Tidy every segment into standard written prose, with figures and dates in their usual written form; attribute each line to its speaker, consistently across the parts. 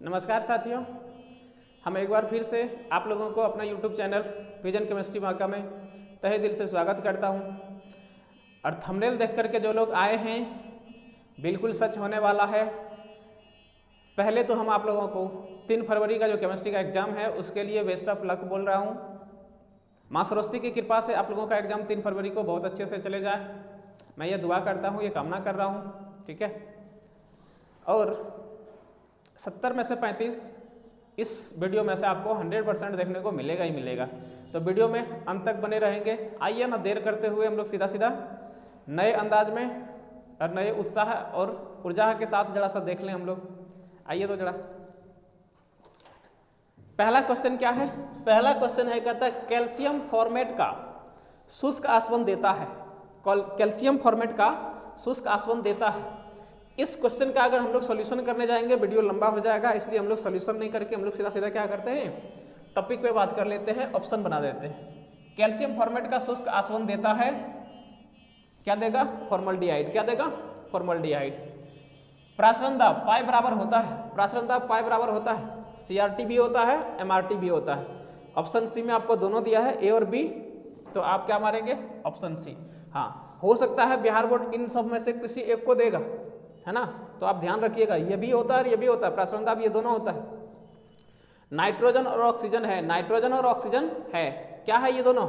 Speaker 1: नमस्कार साथियों, हम एक बार फिर से आप लोगों को अपना YouTube चैनल विजन केमिस्ट्री माका में तहे दिल से स्वागत करता हूं। और थंबनेल देख करके जो लोग आए हैं बिल्कुल सच होने वाला है। पहले तो हम आप लोगों को 3 फरवरी का जो केमिस्ट्री का एग्ज़ाम है उसके लिए बेस्ट ऑफ लक बोल रहा हूँ। माँ सरस्वती की कृपा से आप लोगों का एग्ज़ाम 3 फरवरी को बहुत अच्छे से चले जाए, मैं ये दुआ करता हूँ, ये कामना कर रहा हूँ, ठीक है। और 70 में से 35 इस वीडियो में से आपको 100% देखने को मिलेगा ही मिलेगा। तो वीडियो में अंत तक बने रहेंगे। आइए ना देर करते हुए हम लोग सीधा नए अंदाज में और नए उत्साह और ऊर्जा के साथ जरा सा देख लें हम लोग। आइए तो जरा पहला क्वेश्चन क्या है। पहला क्वेश्चन है, कहता है कैल्शियम फॉर्मेट का शुष्क आसवन देता है। कैल्शियम फॉर्मेट का शुष्क आसवन देता है। इस क्वेश्चन का अगर हम लोग सॉल्यूशन करने जाएंगे वीडियो लंबा हो जाएगा, इसलिए हम लोग सॉल्यूशन नहीं करके हम लोग सीधा क्या करते हैं, टॉपिक पे बात कर लेते हैं, ऑप्शन बना देते हैं। कैल्शियम फॉर्मेट का शुष्क आसवन देता है, क्या देगा, फॉर्मल्डिहाइड। क्या देगा, फॉर्मल्डिहाइड। प्रासरण दाब पाई बराबर होता है, प्रासरण दाब पाई बराबर होता है, CRT भी होता है, MRT भी होता है। ऑप्शन सी में आपको दोनों दिया है, ए और बी, तो आप क्या मारेंगे, ऑप्शन सी। हाँ, हो सकता है बिहार बोर्ड इन सब में से किसी एक को देगा, है ना, तो आप ध्यान रखिएगा, ये भी होता है और ये भी होता है, प्रासरण दाब ये दोनों होता है। नाइट्रोजन और ऑक्सीजन है, नाइट्रोजन और ऑक्सीजन है, क्या है ये दोनों,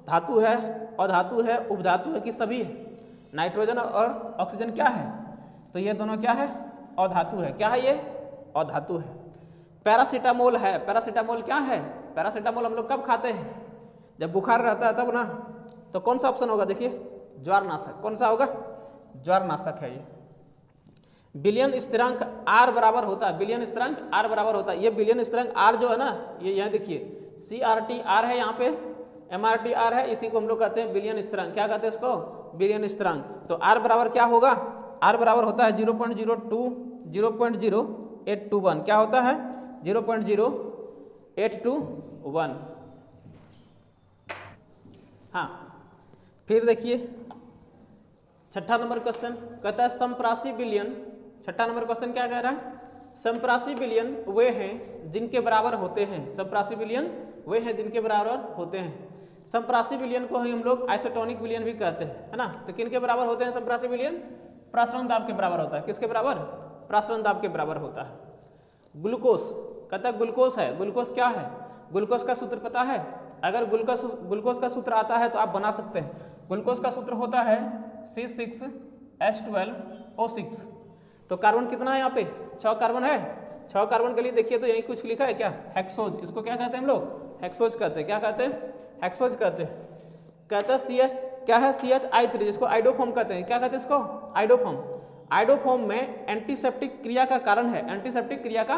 Speaker 1: धातु है, अधातु है, उपधातु है कि सभी है। नाइट्रोजन और ऑक्सीजन क्या है, तो ये दोनों क्या है, अधातु है। क्या है ये, अधातु है। पैरासीटामोल है, पैरासीटामोल क्या है, पैरासीटामोल हम लोग कब खाते हैं, जब बुखार रहता है तब ना। तो कौन सा ऑप्शन होगा, देखिए ज्वारनाशक। कौन सा होगा, ज्वारनाशक है ये। विलियन स्थिरांक R बराबर होता है, विलियन स्थिरांक R बराबर होता है। ये विलियन स्थिरांक R जो है ना, ये यहाँ देखिए CRT R है, यहाँ पे MRT R है, इसी को हम लोग कहते हैं विलियन स्थिरांक। क्या कहते हैं इसको, विलियन स्थिरांक। तो R बराबर क्या होगा, R बराबर होता है 0.02821। क्या होता है, 0.0821। हाँ, फिर देखिए छठा नंबर क्वेश्चन, कहता है समप्रासी विलयन। छठा नंबर क्वेश्चन क्या कह रहा है, समप्रासी विलयन वे हैं जिनके बराबर होते हैं। समप्रासी विलयन वे हैं जिनके बराबर होते हैं। समप्रासी विलयन को हम लोग आइसोटोनिक विलयन भी कहते हैं, है ना। तो किनके बराबर होते हैं समप्रासी विलयन, प्रासरण दाब के बराबर होता है। किसके बराबर, प्रासरण दाब के बराबर होता है। ग्लूकोज, कहता है ग्लूकोज है, ग्लूकोज क्या है, ग्लूकोज का सूत्र पता है। अगर ग्लूकोज का सूत्र आता है तो आप बना सकते हैं। ग्लूकोज का सूत्र होता है C6H12O6। तो कार्बन कितना है यहाँ पे, 6 कार्बन है। 6 कार्बन के लिए देखिए तो यही कुछ लिखा है क्या, हेक्सोज। इसको क्या कहते हैं हम लोग, हेक्सोज कहते हैं। क्या कहते हैं, हेक्सोज कहते हैं। कहता है CH क्या है, CHI3, जिसको आइडोफॉर्म कहते हैं। क्या कहते हैं इसको, आइडोफॉर्म। आइडोफॉर्म में एंटीसेप्टिक क्रिया का कारण है, एंटीसेप्टिक क्रिया का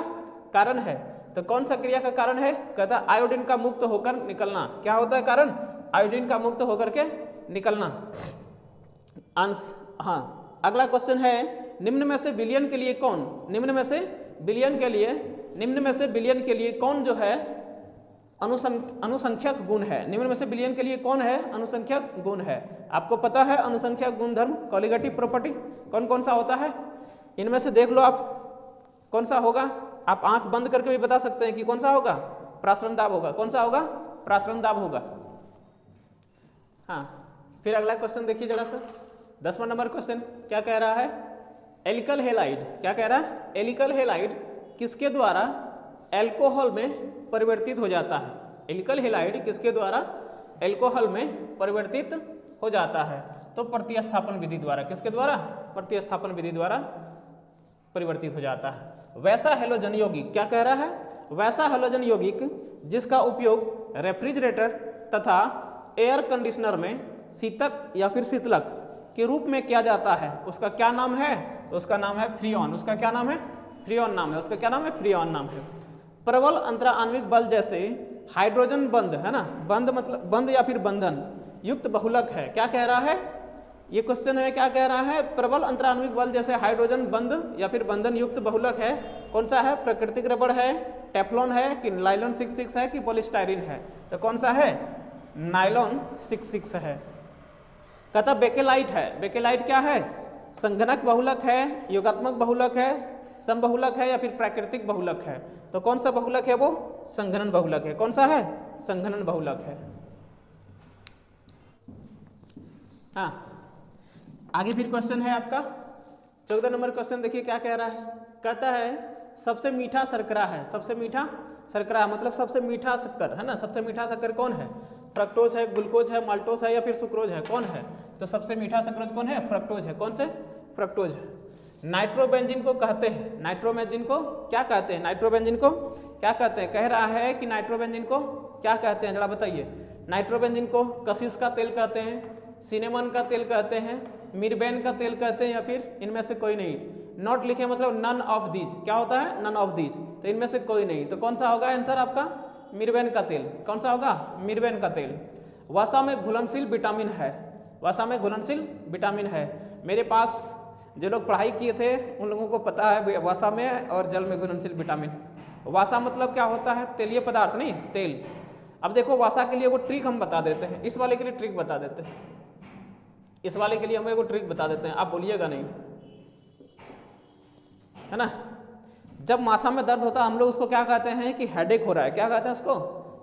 Speaker 1: कारण है। तो कौन सा क्रिया का कारण है, कहता है आयोडीन का मुक्त होकर निकलना। क्या होता है कारण, आयोडीन का मुक्त होकर के निकलना। अंश, हाँ, अगला क्वेश्चन है, निम्न में से विलयन के लिए कौन, निम्न में से विलयन के लिए कौन जो है अनुसंख्यक गुण है। निम्न में से विलयन के लिए कौन है, अनुसंख्यक गुण है। आपको पता है अनुसंख्यक गुणधर्म, कॉलिगेटिव प्रॉपर्टी कौन कौन सा होता है, इनमें से देख लो आप कौन सा होगा। आप आंख बंद करके भी बता सकते हैं कि कौन सा होगा, प्रासरण दाब होगा। कौन सा होगा, प्रासरण दाब होगा। हाँ, फिर अगला क्वेश्चन देखिए जरा सा, 10वां नंबर क्वेश्चन क्या कह रहा है, एल्किल हैलाइड। क्या कह रहा है, एल्किल हैलाइड किसके द्वारा एल्कोहल में परिवर्तित हो जाता है। एल्किल हैलाइड किसके द्वारा एल्कोहल में परिवर्तित हो जाता है, तो प्रतिस्थापन विधि द्वारा। किसके द्वारा, प्रतिस्थापन विधि द्वारा परिवर्तित हो जाता है। वैसा हैलोजन यौगिक, क्या कह रहा है, वैसा हैलोजन यौगिक जिसका उपयोग रेफ्रिजरेटर तथा एयर कंडीशनर में शीतक या फिर शीतलक के रूप में किया जाता है, उसका क्या नाम है, तो उसका नाम है फ्रीऑन। उसका क्या नाम है, फ्रीऑन नाम है। उसका क्या नाम है, फ्रीऑन नाम है। प्रबल अंतराण्विक बल जैसे हाइड्रोजन बंध, है ना, बंध मतलब बंध या फिर बंधन युक्त बहुलक है। क्या कह रहा है, ये क्वेश्चन है, क्या कह रहा है, प्रबल अंतराण्विक बल जैसे हाइड्रोजन बंध या फिर बंधन युक्त बहुलक है। कौन सा है, प्राकृतिक रबड़ है, टेफ्लॉन है कि नायलॉन 66 है कि पॉलीस्टाइरीन है। तो कौन सा है, नायलॉन 66 है। कहता बेकेलाइट है, बेकेलाइट क्या है, संघनक बहुलक है, योगात्मक बहुलक है, समबहुलक है या फिर प्राकृतिक बहुलक है? तो कौन सा बहुलक है वो? संघनन बहुलक है। कौन सा है? संघनन बहुलक है। हाँ, आगे फिर क्वेश्चन है आपका 14 नंबर क्वेश्चन। देखिए क्या कह रहा है, कहता है सबसे मीठा शर्करा है, सबसे मीठा शर्करा मतलब सबसे मीठा शक्कर है ना, सबसे मीठा शक्कर कौन है? फ्रक्टोज है, ग्लूकोज है, माल्टोज है या फिर सुक्रोज है? कौन है? तो सबसे मीठा शक्कर कौन है? फ्रक्टोज है। कौन से? फ्रक्टोज है। नाइट्रोबेंजीन को कहते हैं, नाइट्रोबेंजीन को क्या कहते हैं? नाइट्रोबेंजीन को क्या कहते हैं? कह रहा है कि नाइट्रोबेंजीन को क्या कहते हैं, जरा बताइए। नाइट्रोबेंजीन को कशिश का तेल कहते हैं, सिनेमन का तेल कहते हैं, मिरबेन का तेल कहते हैं या फिर इनमें से कोई नहीं? नॉट लिखे मतलब नन ऑफ दीज। क्या होता है? None of these. तो इनमें से कोई नहीं। तो कौन सा होगा आंसर आपका? मिरबेन का तेल। कौन सा होगा? मिरबेन का तेल। वसा में घुलनशील विटामिन है, वसा में घुलनशील विटामिन है। मेरे पास जो लोग पढ़ाई किए थे उन लोगों को पता है वसा में और जल में घुलनशील विटामिन। वसा मतलब क्या होता है? तेलीय पदार्थ, नहीं तेल। अब देखो वसा के लिए वो ट्रिक हम बता देते हैं, इस वाले के लिए ट्रिक बता देते हैं, इस वाले के लिए हम एगो ट्रिक बता देते हैं, आप बोलिएगा नहीं, है ना। जब माथा में दर्द होता है हम लोग उसको क्या कहते हैं कि हेडेक हो रहा है। क्या कहते हैं उसको?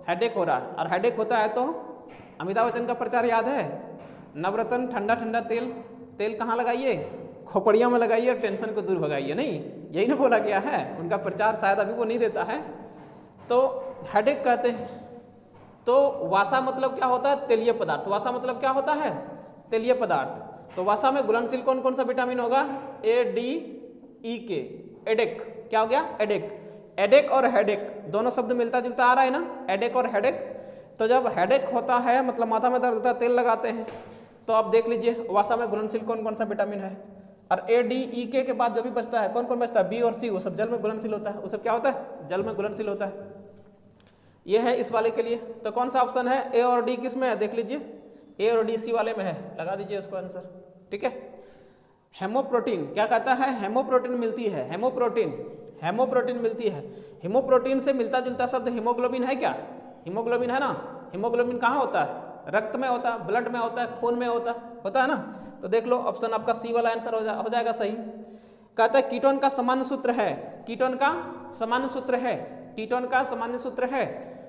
Speaker 1: हेडेक हो रहा है। और हेडेक होता है तो अमिताभ बच्चन का प्रचार याद है, नवरत्न ठंडा ठंडा तेल, तेल कहाँ लगाइए? खोपड़ियों में लगाइए और टेंशन को दूर भगाइए। नहीं, यही ना बोला गया है। उनका प्रचार शायद अभी वो नहीं देता है। तो हेडेक कहते हैं। तो वासा मतलब क्या होता है? तेलीय पदार्थ। वासा मतलब क्या होता है? तेलीय पदार्थ। तो वसा में घुलनशील कौन कौन सा विटामिन होगा? ए, डी, ई, के। एडेक क्या हो गया? एडेक। एडेक और हेडेक दोनों शब्द मिलता जुलता आ रहा है ना, एडेक और हेडेक। तो जब हेडेक होता है मतलब माथा में दर्द होता है, तेल लगाते हैं। तो आप देख लीजिए वसा में घुलनशील कौन कौन सा विटामिन है। और ए, डी, ई, के बाद जो भी बचता है कौन कौन बचता है? बी और सी, वो सब जल में घुलनशील होता है। वो सब क्या होता है? जल में घुलनशील होता है। ये है इस वाले के लिए। तो कौन सा ऑप्शन है? ए और डी किस में है? देख लीजिए, ए और डी सी वाले में है, लगा दीजिए इसको आंसर। ठीक है। हेमोप्रोटीन क्या कहता है? हेमोप्रोटीन मिलती है, हेमोप्रोटीन, हेमोप्रोटीन मिलती है। हेमोप्रोटीन से मिलता जुलता शब्द हीमोग्लोबिन है क्या? हीमोग्लोबिन है ना। हीमोग्लोबिन कहाँ होता है? रक्त में होता है, ब्लड में होता है, खून में होता है ना। तो देख लो ऑप्शन आपका सी वाला आंसर हो जाएगा सही। कहता है कीटोन का सामान्य सूत्र है, कीटोन का सामान्य सूत्र है, कीटोन का सामान्य सूत्र है।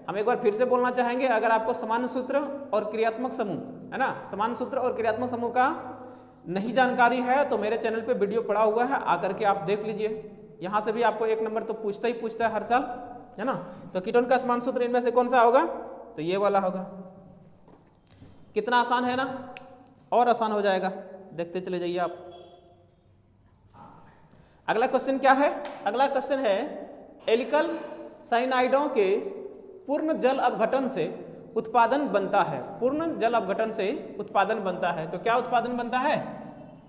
Speaker 1: हम एक बार फिर से बोलना चाहेंगे, अगर आपको सामान्य सूत्र और क्रियात्मक समूह, है ना, सामान्य सूत्र और क्रियात्मक समूह का नहीं जानकारी है तो मेरे चैनल पे वीडियो पड़ा हुआ है, आकर के आप देख लीजिए। यहाँ से भी आपको एक नंबर तो पूछता ही पूछता है हर साल, है ना। तो कीटोन का सामान्य सूत्र इनमें से कौन सा होगा? तो ये वाला होगा। कितना आसान है ना, और आसान हो जाएगा, देखते चले जाइए आप। अगला क्वेश्चन क्या है? अगला क्वेश्चन है एल्कल साइनाइडों के पूर्ण जल अपघटन से उत्पादन बनता है, पूर्ण जल अपघटन से उत्पादन बनता है। तो क्या उत्पादन बनता है?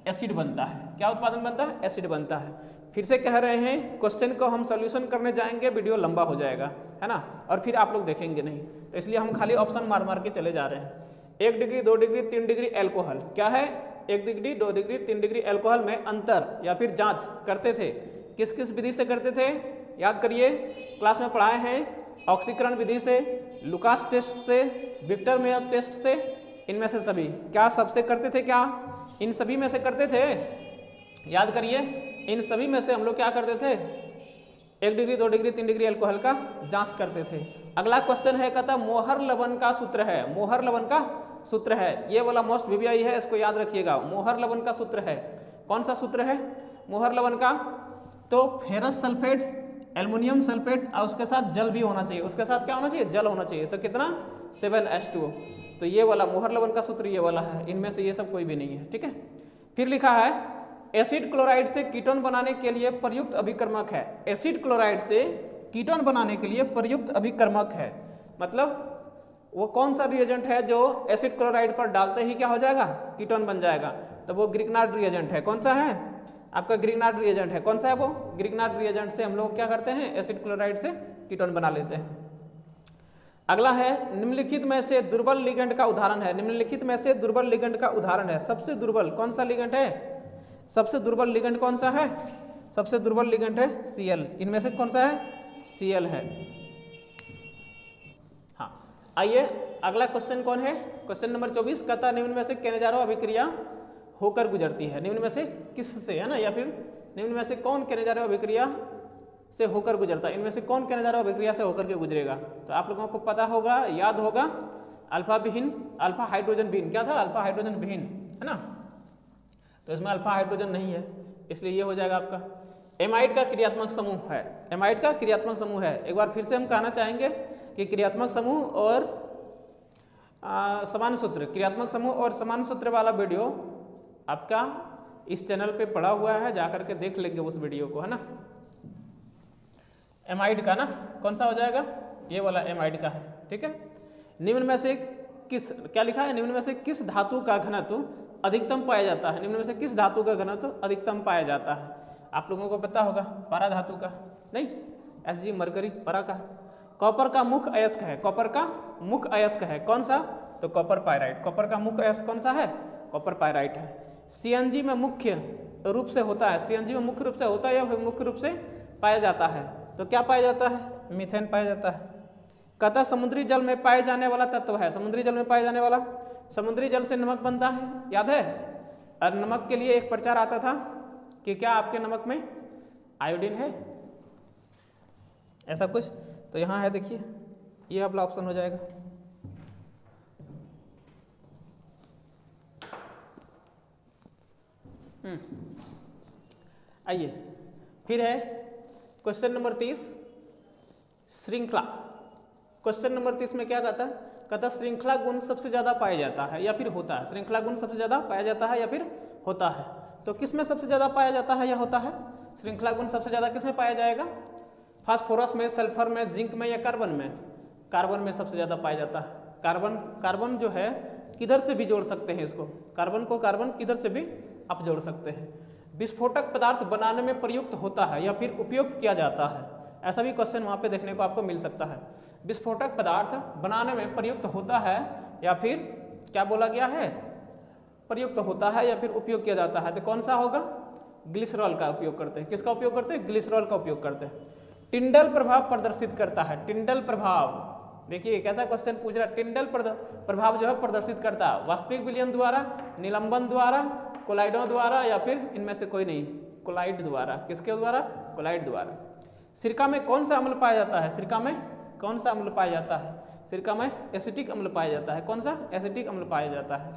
Speaker 1: एसिड बनता है। क्या उत्पादन बनता है? एसिड बनता है। फिर से कह रहे हैं क्वेश्चन को हम सॉल्यूशन करने जाएंगे, वीडियो लंबा हो जाएगा, है ना, और फिर आप लोग देखेंगे नहीं, तो इसलिए हम खाली ऑप्शन मार मार के चले जा रहे हैं। 1 डिग्री 2 डिग्री 3 डिग्री एल्कोहल क्या है? 1 डिग्री 2 डिग्री 3 डिग्री एल्कोहल में अंतर या फिर जांच करते थे, किस किस विधि से करते थे? याद करिए, क्लास में पढ़ाए हैं। ऑक्सीकरण विधि से, लुकास टेस्ट से, विक्टर मेयो टेस्ट से, इनमें से सभी। क्या सबसे करते थे? क्या इन सभी में से करते थे? याद करिए, इन सभी में से हम लोग क्या करते थे? 1 डिग्री 2 डिग्री 3 डिग्री एल्कोहल का जांच करते थे। अगला क्वेश्चन है, कहता मोहर लवण का सूत्र है, मोहर लवण का सूत्र है। ये वाला मोस्ट वीवीआई है, इसको याद रखिएगा। मोहर लवण का सूत्र है, कौन सा सूत्र है मोहर लवण का? तो फेरस सल्फेट, एल्युमिनियम सल्फेट और उसके साथ जल भी होना चाहिए। उसके साथ क्या होना चाहिए? जल होना चाहिए। तो कितना? 7H2O। तो ये वाला मोहर लवण का सूत्र ये वाला है, इनमें से ये सब कोई भी नहीं है। ठीक है। फिर लिखा है एसिड क्लोराइड से कीटोन बनाने के लिए प्रयुक्त अभिकर्मक है। एसिड क्लोराइड से कीटोन बनाने के लिए प्रयुक्त अभिकर्मक है, मतलब वो कौन सा रिएजेंट है जो एसिड क्लोराइड पर डालते ही क्या हो जाएगा? कीटोन बन जाएगा। तो वो ग्रिग्नार्ड रिएजेंट है। कौन सा है आपका? ग्रिग्नार्ड रिएजेंट है। कौन सा है वो? ग्रिग्नार्ड रिएजेंट से हम लोग क्या करते हैं? एसिड क्लोराइड से कीटोन बना लेते हैं। अगला है निम्नलिखित में से दुर्बल लिगेंड का उदाहरण है। निम्नलिखित में से दुर्बल लिगेंड का उदाहरण है। सबसे दुर्बल कौन सा लिगेंड है? सबसे दुर्बल लिगेंड कौन सा है? सबसे दुर्बल लिगेंड है Cl। इनमें से कौन सा है? Cl है। हाँ, आइए अगला क्वेश्चन कौन है? क्वेश्चन नंबर 24 कहता निम्न में से किन हजारों अभिक्रिया होकर गुजरती है? निम्न में से किस से, है ना, या फिर निम्न में से कौन किनेजर अभिक्रिया से होकर गुजरता है, इनमें से कौन किनेजर अभिक्रिया से होकर के गुजरेगा? तो आप लोगों को पता होगा, याद होगा, अल्फा विहीन, अल्फा हाइड्रोजन विहीन, क्या था? अल्फा हाइड्रोजन विहीन, है ना? तो इसमें अल्फा हाइड्रोजन नहीं है, इसलिए ये हो जाएगा आपका। एमाइड का क्रियात्मक समूह है, एमाइड का क्रियात्मक समूह है। एक बार फिर से हम कहना चाहेंगे कि क्रियात्मक समूह और समान सूत्र, क्रियात्मक समूह और समान सूत्र वाला वीडियो आपका इस चैनल पे पड़ा हुआ है, जाकर के देख लेंगे उस वीडियो को, है ना? एमाइड का ना कौन सा हो जाएगा? ये वाला एमाइड का है, ठीक है। निम्न में से किस, क्या लिखा है? निम्न में से किस धातु का घनत्व अधिकतम पाया जाता है? निम्न में से किस धातु का घनत्व अधिकतम पाया जाता है? आप लोगों को पता होगा, पारा धातु का, नहीं, Hg मरकरी पारा का। कॉपर का मुख्य अयस्क है, कॉपर का मुख्य अयस्क है कौन सा? तो कॉपर पायराइट। कॉपर का मुख्य अयस्क कौन सा है? कॉपर पायराइट है। Cng में मुख्य रूप से होता है, Cng में मुख्य रूप से होता है या फिर मुख्य रूप से पाया जाता है? तो क्या पाया जाता है? मीथेन पाया जाता है। कहता समुद्री जल में पाए जाने वाला तत्व है, समुद्री जल में पाए जाने वाला, समुद्री जल से नमक बनता है, याद है? और नमक के लिए एक प्रचार आता था कि क्या आपके नमक में आयोडीन है, ऐसा कुछ। तो यहाँ है, देखिए, ये वाला ऑप्शन हो जाएगा। आइए फिर है क्वेश्चन नंबर 30, श्रृंखला। क्वेश्चन नंबर 30 में क्या कहता है? कहता श्रृंखला गुण सबसे ज्यादा पाया जाता है या फिर होता है? श्रृंखला गुण सबसे ज्यादा पाया जाता है या फिर होता है? तो किस में सबसे ज्यादा पाया जाता है या होता है? श्रृंखला गुण सबसे ज्यादा किस में पाया जाएगा? फास्फोरस में, सल्फर में, जिंक में या कार्बन में? कार्बन में सबसे ज्यादा पाया जाता है। कार्बन जो है किधर से भी जोड़ सकते हैं इसको, कार्बन को कार्बन किधर से भी आप जोड़ सकते हैं। विस्फोटक पदार्थ बनाने में प्रयुक्त होता है या फिर उपयोग किया जाता है? ऐसा भी क्वेश्चन वहाँ पे देखने को आपको मिल सकता है। विस्फोटक पदार्थ बनाने में प्रयुक्त होता है या फिर क्या बोला गया है? प्रयुक्त होता है या फिर उपयोग किया जाता है? तो कौन सा होगा? ग्लिसरॉल का उपयोग करते हैं। किसका उपयोग करते हैं? ग्लिसरॉल का उपयोग करते हैं। टिंडल प्रभाव प्रदर्शित करता है, टिंडल प्रभाव, देखिए कैसा क्वेश्चन पूछ रहा है। टिंडल प्रभाव जो है प्रदर्शित करता है वास्तविक विलयन द्वारा, निलंबन द्वारा, कोलाइडों द्वारा या फिर इनमें से कोई नहीं, कोलाइड द्वारा। किसके द्वारा? कोलाइड द्वारा। सिरका में कौन सा अम्ल पाया जाता है? सिरका में कौन सा अम्ल पाया जाता है? सिरका में एसिटिक अम्ल पाया जाता है। कौन सा? एसिटिक अम्ल पाया जाता है।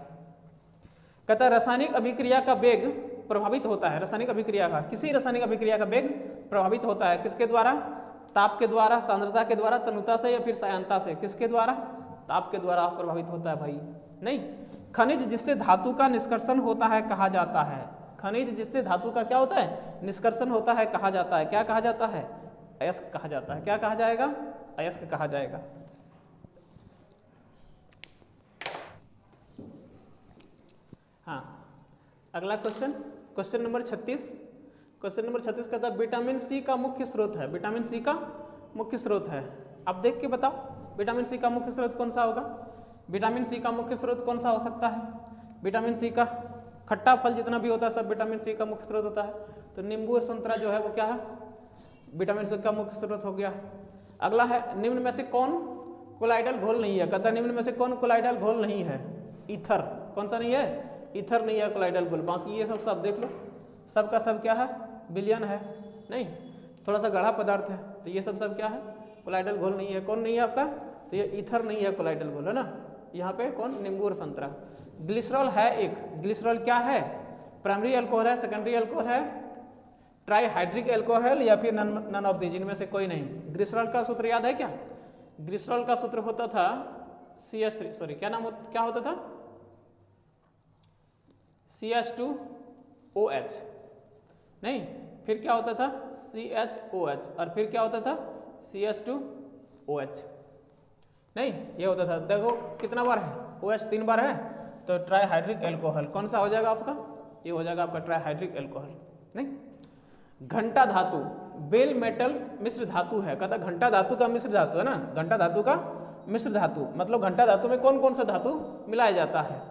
Speaker 1: कहता है रासायनिक अभिक्रिया का वेग प्रभावित होता है, रासायनिक अभिक्रिया का, किसी रासायनिक अभिक्रिया का वेग प्रभावित होता है किसके द्वारा? ताप के द्वारा, सांद्रता के द्वारा, तनुता से या फिर सायनता से? किसके द्वारा? ताप के द्वारा प्रभावित होता है भाई, नहीं। खनिज जिससे धातु का निष्कर्षण होता है कहा जाता है, खनिज जिससे धातु का क्या होता है? निष्कर्षण होता है कहा जाता है। क्या कहा जाता है? अयस्क कहा जाता है। क्या कहा जाएगा? अयस्क कहा जाएगा। हाँ, अगला question, question number 36। Question number 36 कहता है विटामिन सी का मुख्य स्रोत है, विटामिन सी का मुख्य स्रोत है। अब देख के बताओ विटामिन सी का मुख्य स्रोत कौन सा होगा? विटामिन सी का मुख्य स्रोत कौन सा हो सकता है? विटामिन सी का खट्टा फल जितना भी होता है सब विटामिन सी का मुख्य स्रोत होता है। तो नींबू और संतरा जो है वो क्या है? विटामिन सी का मुख्य स्रोत हो गया। अगला है निम्न में से कौन कोलाइडल घोल नहीं है? कहता निम्न में से कौन कोलाइडल घोल नहीं है? ईथर। कौन सा नहीं है? ईथर नहीं है कोलाइडल घोल। बाकी ये सब देख लो, सब का सब क्या है? विलयन है, नहीं, थोड़ा सा गाढ़ा पदार्थ है। तो ये सब क्या है? कोलाइडल घोल नहीं है। कौन नहीं है आपका? तो ये ईथर नहीं है कोलाइडल घोल, है ना। यहाँ पे कौन? नींबू और संतरा। ग्लिसरॉल है एक, ग्लिसरॉल क्या है? प्राइमरी अल्कोहल है, सेकेंडरी अल्कोहल है, ट्राईहाइड्रिक अल्कोहल या फिर नन ऑफ दीज, इनमें से कोई नहीं। ग्लिसरॉल का सूत्र याद है क्या? ग्लिसरॉल का सूत्र होता था CH3, सॉरी क्या नाम क्या होता था? CH2OH, नहीं, फिर क्या होता था? CHOH, और फिर क्या होता था? CH2OH, नहीं, ये होता था। देखो कितना बार है? OH 3 बार है, तो ट्राईहाइड्रिक अल्कोहल कौन सा हो जाएगा आपका? ये हो जाएगा आपका ट्राईहाइड्रिक अल्कोहल, नहीं। घंटा धातु बेल मेटल मिश्र धातु है। कहता घंटा धातु का मिश्र धातु है ना, घंटा धातु का मिश्र धातु, मतलब घंटा धातु में कौन कौन सा धातु मिलाया जाता है?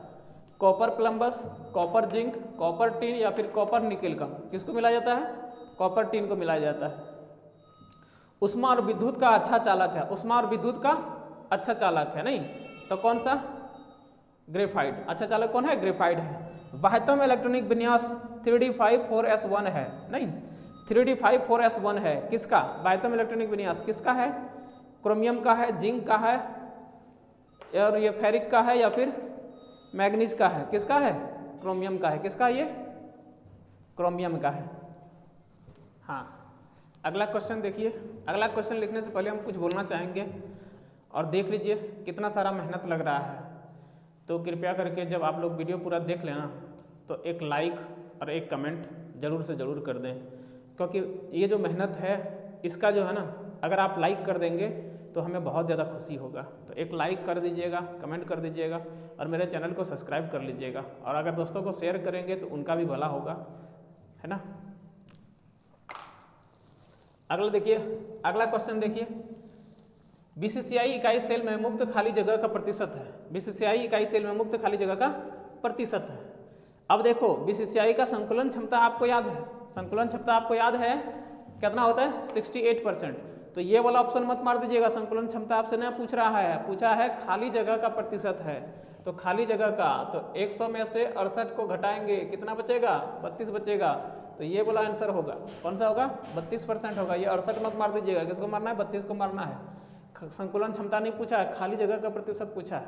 Speaker 1: Copper plumbum, copper zinc, copper tin या फिर कॉपर निकेल का किसको मिलाया जाता है? कॉपर टिन को मिलाया जाता है। उष्मा और विद्युत का अच्छा चालक है, उष्मा और विद्युत का अच्छा चालक है, नहीं, तो कौन सा? ग्रेफाइट। अच्छा चालक कौन है? ग्रेफाइट है। बाह्यतम इलेक्ट्रॉनिक विन्यास 3d54s1 है, नहीं 3d54s1 है, किसका बाह्यतम इलेक्ट्रॉनिक विन्यास किसका है? क्रोमियम का है, जिंक का है, और ये फेरिक का है या फिर मैग्नीज का है? किसका है? क्रोमियम का है। किसका? ये क्रोमियम का है। हाँ, अगला क्वेश्चन देखिए। अगला क्वेश्चन लिखने से पहले हम कुछ बोलना चाहेंगे, और देख लीजिए कितना सारा मेहनत लग रहा है। तो कृपया करके जब आप लोग वीडियो पूरा देख लेना तो एक लाइक और एक कमेंट ज़रूर से ज़रूर कर दें, क्योंकि ये जो मेहनत है इसका जो है ना, अगर आप लाइक कर देंगे तो हमें बहुत ज़्यादा खुशी होगा। तो एक लाइक कर दीजिएगा, कमेंट कर दीजिएगा, और मेरे चैनल को सब्सक्राइब कर लीजिएगा, और अगर दोस्तों को शेयर करेंगे तो उनका भी भला होगा, है ना। अगला देखिए, अगला क्वेश्चन देखिए। बीसीसीआई इकाई सेल में मुक्त खाली जगह का प्रतिशत है। बीसीसीआई इकाई सेल में मुक्त खाली जगह का प्रतिशत है। अब देखो, बीसीसीआई का संकुलन क्षमता आपको याद है, संकुलन क्षमता आपको याद है कितना होता है? 68%। तो ये वाला ऑप्शन मत मार दीजिएगा, संकुलन क्षमता आपसे ना पूछ रहा है, पूछा है खाली जगह का प्रतिशत है। तो खाली जगह का, तो 100 में से 68 को घटाएंगे, कितना बचेगा? 32 बचेगा। तो ये वाला आंसर होगा, कौन सा होगा? 32% होगा। ये 68 मत मार दीजिएगा, किसको मारना है? 32 को मारना है। संकुलन क्षमता नहीं पूछा है, खाली जगह का प्रतिशत पूछा है।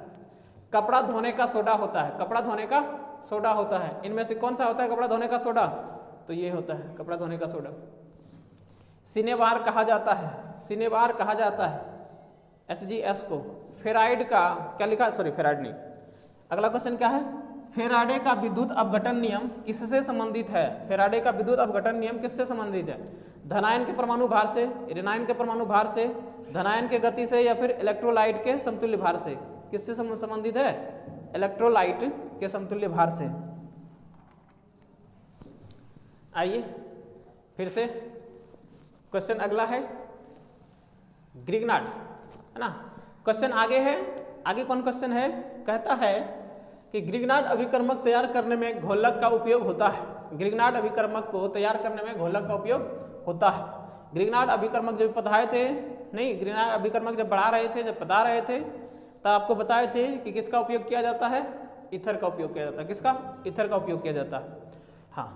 Speaker 1: कपड़ा धोने का सोडा होता है, कपड़ा धोने का सोडा होता है, इनमें से कौन सा होता है कपड़ा धोने का सोडा? तो ये होता है कपड़ा धोने का सोडा। सिनेबार कहा जाता है, सिनेबार कहा जाता है HGS को। फेराइड का क्या लिखा? सॉरी, फेराइड नहीं। अगला क्वेश्चन क्या है? फेराडे का विद्युत अपघटन नियम किससे संबंधित है? फेराडे का विद्युत अपघटन नियम किससे संबंधित है? धनायन के परमाणु भार से, ऋणायन के परमाणु भार से, धनायन के गति से, या फिर इलेक्ट्रोलाइट के समतुल्य भार से? किससे संबंधित है? इलेक्ट्रोलाइट के समतुल्य भार से। आइए फिर से क्वेश्चन अगला है ग्रिग्नार्ड, है ना। क्वेश्चन आगे है, आगे कौन क्वेश्चन है? कहता है कि ग्रिग्नार्ड अभिकर्मक तैयार करने में घोलक का उपयोग होता है। ग्रिग्नार्ड अभिकर्मक को तैयार करने में घोलक का उपयोग होता है। ग्रिग्नार्ड अभिकर्मक जब पढ़ाए थे, नहीं, ग्रिग्नार्ड अभिकर्मक जब पढ़ा रहे थे, जब बता रहे थे, तब आपको बताए थे कि किसका उपयोग किया जाता है? ईथर का उपयोग किया जाता है। किसका? ईथर का उपयोग किया जाता है। हाँ,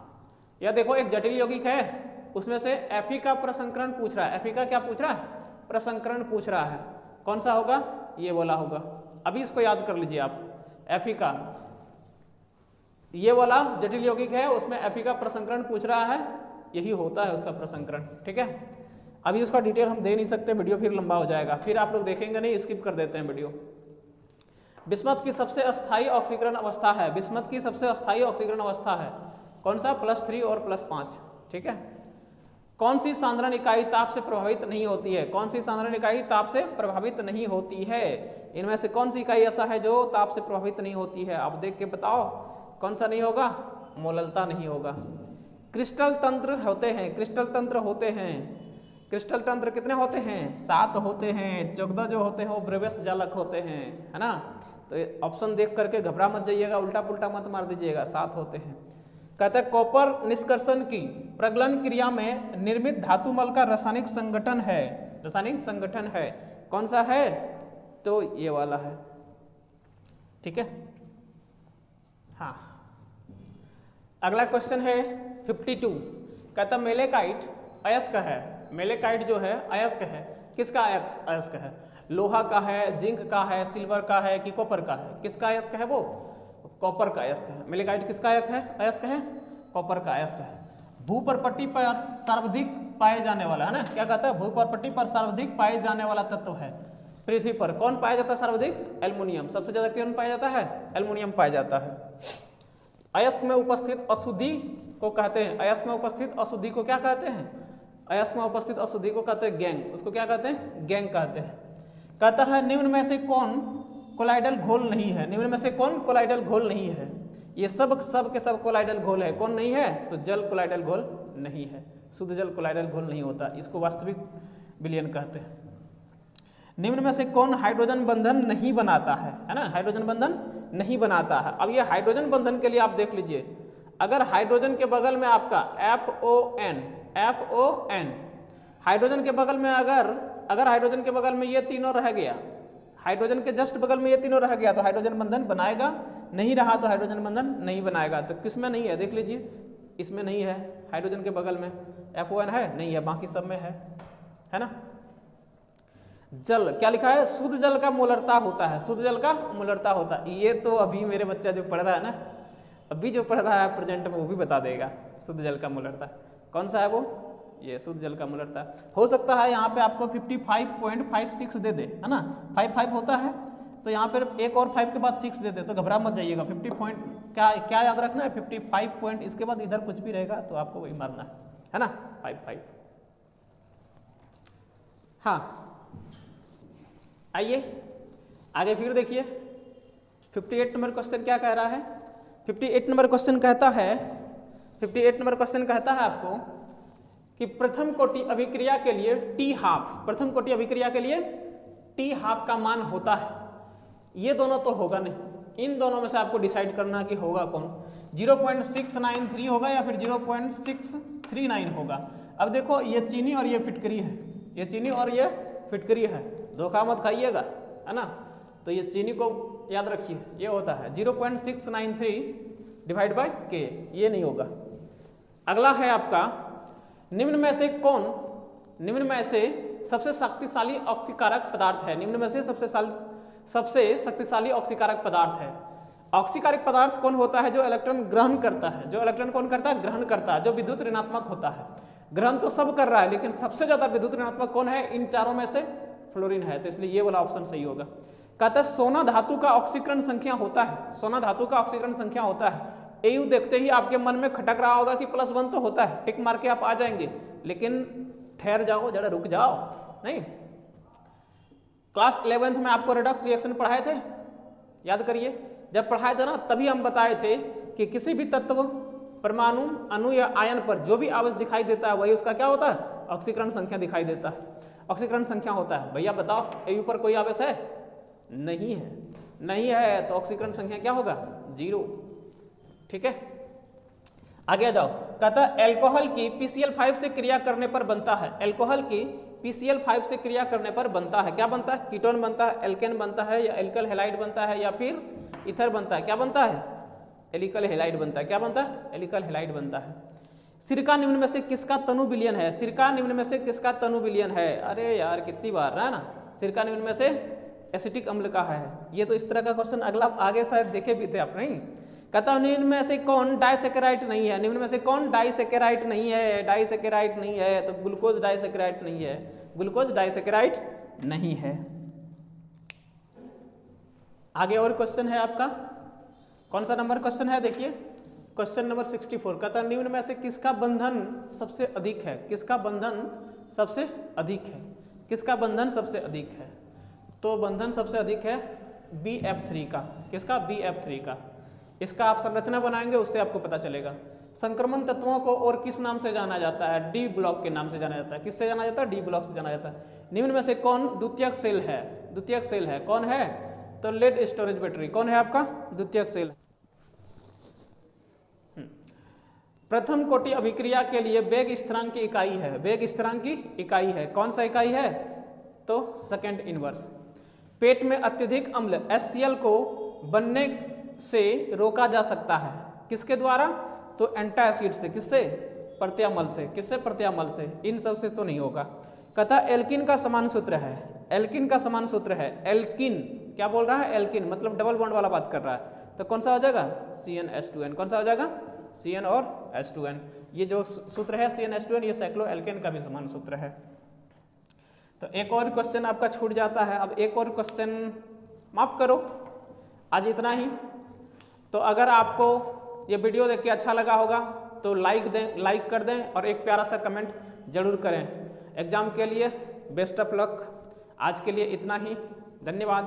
Speaker 1: यह देखो एक जटिल यौगिक है, उसमें से Fe का प्रसंकरण पूछ रहा है। Fe का क्या पूछ रहा है? प्रसंकरण पूछ रहा है। कौन सा होगा? ये वाला होगा। अभी इसको याद कर लीजिए आप। Fe का ये वाला जटिल यौगिक है, उसमें Fe का प्रसंकरण पूछ रहा है, यही होता है उसका प्रसंकरण। ठीक है, अभी उसका डिटेल हम दे नहीं सकते, वीडियो फिर लंबा हो जाएगा, फिर आप लोग देखेंगे नहीं, स्किप कर देते हैं वीडियो। बिस्मथ की सबसे अस्थायी ऑक्सीकरण अवस्था है, बिस्मथ की सबसे अस्थायी ऑक्सीकरण अवस्था है कौन सा? +3 और +5। ठीक है, कौन सी सांद्रण इकाई ताप से प्रभावित नहीं होती है? कौन सी सांद्रण इकाई ताप से प्रभावित नहीं होती है? इनमें से कौन सी इकाई ऐसा है जो ताप से प्रभावित नहीं होती है? आप देख के बताओ कौन सा नहीं होगा? मोललता नहीं होगा। क्रिस्टल तंत्र होते हैं, क्रिस्टल तंत्र होते हैं। क्रिस्टल तंत्र कितने होते हैं? 7 होते हैं। 14 जो होते हैं वो ब्रेवियस जालक होते हैं, है ना। तो ऑप्शन देख करके घबरा मत जाइएगा, उल्टा पुल्टा मत मार दीजिएगा, 7 होते हैं। कहते हैं कॉपर निष्कर्षण की प्रगलन क्रिया में निर्मित धातुमल का रासायनिक संगठन है, रासायनिक संगठन है, कौन सा है? तो ये वाला है। ठीक है, हाँ। अगला क्वेश्चन है 52। कहता मेलेकाइट अयस्क है, मेलेकाइट जो है अयस्क है। किसका अयस्क है? लोहा का है, जिंक का है, सिल्वर का है कि कॉपर का है? किसका अयस्क है? वो कॉपर का अयस्क है। मेलेकाइट किसका अयस्क है? कॉपर का अयस्क है। भूपर्पट्टी पर सर्वाधिक पाए जाने वाला, है ना, क्या कहता है? भूपर्पट्टी पर सर्वाधिक पाए जाने वाला तत्व है पृथ्वी पर। कौन पाया जाता है सर्वाधिक? एल्युमिनियम। सबसे ज्यादा कौन पाया जाता है? एल्युमिनियम पाया जाता है। अयस्क में उपस्थित अशुद्धि को कहते हैं, अयस्क में उपस्थित अशुद्धि को क्या कहते हैं? अयस्क में उपस्थित अशुद्धि को कहते हैं गैंग। उसको क्या कहते हैं? गैंग कहते हैं। कहता है निम्न में से कौन कोलाइडल घोल नहीं है? निम्न में से कौन कोलाइडल घोल नहीं है? ये सब के सब कोलाइडल घोल है। कौन नहीं है? तो जल कोलाइडल घोल नहीं है, शुद्ध जल कोलाइडल घोल नहीं होता, इसको वास्तविक विलयन कहते हैं। निम्न में से कौन हाइड्रोजन बंधन नहीं बनाता है ना, हाइड्रोजन बंधन नहीं बनाता है। अब ये हाइड्रोजन बंधन के लिए आप देख लीजिए, अगर हाइड्रोजन के बगल में आपका FON, हाइड्रोजन के बगल में अगर हाइड्रोजन के बगल में ये तीनों रह गया, हाइड्रोजन के जस्ट बगल में ये तीनों रह गया तो हाइड्रोजन बंधन बनाएगा, नहीं रहा तो हाइड्रोजन बंधन नहीं बनाएगा। तो किसमें नहीं है देख लीजिए, इसमें नहीं है, हाइड्रोजन के बगल में F1 है नहीं है, बाकी सब में है ना। जल क्या लिखा है, शुद्ध जल का मोलरता होता है, शुद्ध जल का मोलरता होता है। ये तो अभी मेरे बच्चा जो पढ़ रहा है ना, अभी जो पढ़ रहा है प्रेजेंट में वो भी बता देगा शुद्ध जल का मोलरता कौन सा है वो, ये शुद्ध जल का मोलरता। हो सकता है यहाँ पे आपको 55.56 दे दे, है ना, 5 होता है तो यहाँ पर एक और 5 के बाद 6 दे दे, तो घबरा मत जाइएगा। 50 पॉइंट क्या याद रखना है, 55 पॉइंट, इसके बाद इधर कुछ भी रहेगा तो आपको वही मारना है ना, 5। हाँ आइए आगे फिर देखिए 58 नंबर क्वेश्चन क्या कह रहा है। 58 नंबर क्वेश्चन कहता है, 58 नंबर क्वेश्चन कहता है आपको कि प्रथम कोटि अभिक्रिया के लिए T½ प्रथम कोटि अभिक्रिया के लिए T½ का मान होता है। ये दोनों तो होगा नहीं, इन दोनों में से आपको डिसाइड करना कि होगा कौन, 0.693 होगा या फिर 0.639 होगा। अब देखो ये चीनी और ये फिटकरी है, ये चीनी और ये फिटकरी है, धोखा मत खाइएगा, है ना। तो ये चीनी को याद रखिए, ये होता है 0.693 डिवाइड बाय K, ये नहीं होगा। अगला है आपका निम्न में से कौन, निम्न में से सबसे शक्तिशाली ऑक्सीकारक पदार्थ है, निम्न में से सबसे शक्तिशाली ऑक्सीकारक पदार्थ है। ऑक्सीकारक पदार्थ कौन होता है, जो इलेक्ट्रॉन ग्रहण करता है, जो इलेक्ट्रॉन कौन करता है, ग्रहण करता है, जो विद्युत ऋणात्मक होता है। ग्रहण तो सब कर रहा है लेकिन सबसे ज्यादा विद्युत ऋणात्मक कौन है, इन चारों में से फ्लोरीन है, तो इसलिए ये वाला ऑप्शन सही होगा। कहता है सोना धातु का ऑक्सीकरण संख्या होता है, सोना धातु का ऑक्सीकरण संख्या होता है। एयू देखते ही आपके मन में खटक रहा होगा कि +1 तो होता है, टिक मार के आप आ जाएंगे, लेकिन ठहर जाओ जरा, रुक जाओ। नहीं, क्लास 11th में आपको रिडक्स रिएक्शन पढ़ाए थे, याद करिए, जब पढ़ाए थे ना तभी हम बताए थे कि किसी भी तत्व, परमाणु, अणु या आयन पर जो भी आवेश दिखाई देता है वही उसका क्या होता है, ऑक्सीकरण संख्या दिखाई देता है, ऑक्सीकरण संख्या होता है। भैया बताओ एयू पर कोई आवेश है, नहीं है, नहीं है तो ऑक्सीकरण संख्या क्या होगा, 0। ठीक है, आगे आ जाओ। कहता है एल्कोहल की PCl5 से क्रिया करने पर बनता है, एल्कोहल की PCl5 से क्रिया करने पर बनता है, क्या बनता है, कीटोन बनता है, एल्केन बनता है, या एल्कल हैलाइड बनता है, या फिर ईथर बनता है, क्या बनता है, एलिकल हैलाइड बनता है, क्या बनता है, एलिकल हैलाइड बनता है। सिरका निम्न में से किसका तनु विलयन है, सिरका निम्न में से किसका तनु विलयन है, अरे यार कितनी बार है ना, सिरका निम्न में से एसिटिक अम्ल का है। ये तो इस तरह का क्वेश्चन अगला आगे शायद देखे भी थे आप, नहीं। कहता निम्न में से कौन डाइसेकेराइट नहीं है, निम्न में से कौन डाइसेकेराइट नहीं है, डाइसेकेराइट नहीं है, तो ग्लूकोज डाइसेकेराइट नहीं है, ग्लूकोज डाइसेकेराइट नहीं है। आगे और क्वेश्चन है आपका, कौन सा नंबर क्वेश्चन है, देखिए क्वेश्चन नंबर 64। कहता निम्न में से किसका बंधन सबसे अधिक है, किसका बंधन सबसे अधिक है, किसका बंधन सबसे अधिक है, तो बंधन सबसे अधिक है BF3 का, किसका, BF3 का। इसका आप संरचना बनाएंगे उससे आपको पता चलेगा। संक्रमण तत्वों को और किस नाम से जाना जाता है, डी ब्लॉक के नाम से जाना जाता है, किससे जाना जाता है, डी ब्लॉक से जाना जाता है। निम्न में से कौन द्वितीयक सेल है, द्वितीयक सेल है, कौन है, तो लेड स्टोरेज बैटरी, कौन है आपका, द्वितीयक सेल। प्रथम कोटि अभिक्रिया के लिए वेग स्थिरांक की इकाई है, वेग स्थिरांक की इकाई है, कौन सा इकाई है, तो सेकंड इनवर्स। पेट में अत्यधिक अम्ल HCl को बनने से रोका जा सकता है, किसके द्वारा, तो एंटासिड से, किससे, प्रत्यामल से, किससे, प्रत्यामल से, इन सब से तो नहीं होगा। कहता एल्किन का समान सूत्र है, एल्किन का समान सूत्र है, एल्किन क्या बोल रहा है, एल्किन मतलब डबल बॉन्ड वाला बात कर रहा है, तो कौन सा हो जाएगा, CnH2n, कौन सा हो जाएगा, Cn और H2n। ये जो सूत्र है CnH2n, ये साइक्लो एल्केन का भी समान सूत्र है। तो एक और क्वेश्चन आपका छूट जाता है, अब एक और क्वेश्चन माफ करो, आज इतना ही। तो अगर आपको ये वीडियो देख के अच्छा लगा होगा तो लाइक दें, लाइक कर दें और एक प्यारा सा कमेंट जरूर करें। एग्जाम के लिए बेस्ट ऑफ लक। आज के लिए इतना ही, धन्यवाद।